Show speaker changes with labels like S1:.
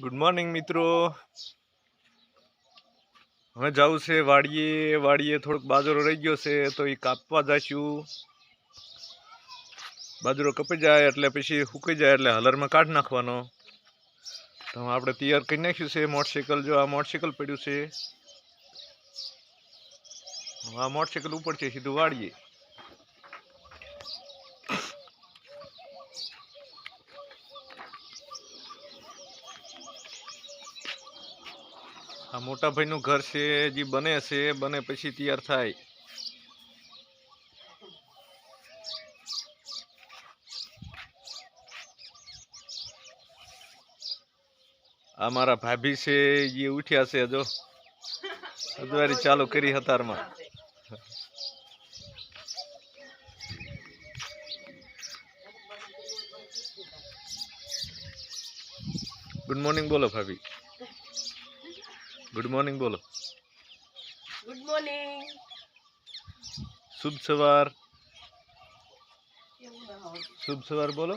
S1: Good morning મિત્રો। હવે જવું છે વાડીએ થોડોક બાજરો રહી ગયો છે તો એ કાપવા જઈશું। બાજરો કપાઈ જાય એટલે પછી સુકાઈ જાય એટલે હલરમાં કાઢી નાખવાનો। તો આપણે તૈયાર કરી નાખ્યું છે મોટરસાઇકલ। જો આ મોટરસાઇકલ પડ્યું છે, આ મોટરસાઇકલ ઉપર છે સીધું વાડીએ। આ મોટા ભાઈનું ઘર છે, જે બને છે, બને પછી તૈયાર થાય। આ મારા ભાભી છે, જે ઉઠ્યા છે, જો અજવારી ચાલુ કરી હતારમાં। ગુડ મોર્નિંગ બોલો ભાભી, ગુડ મોર્નિંગ બોલો।
S2: ગુડ મોર્નિંગ,
S1: શુભ સવાર, શુભ સવાર બોલો।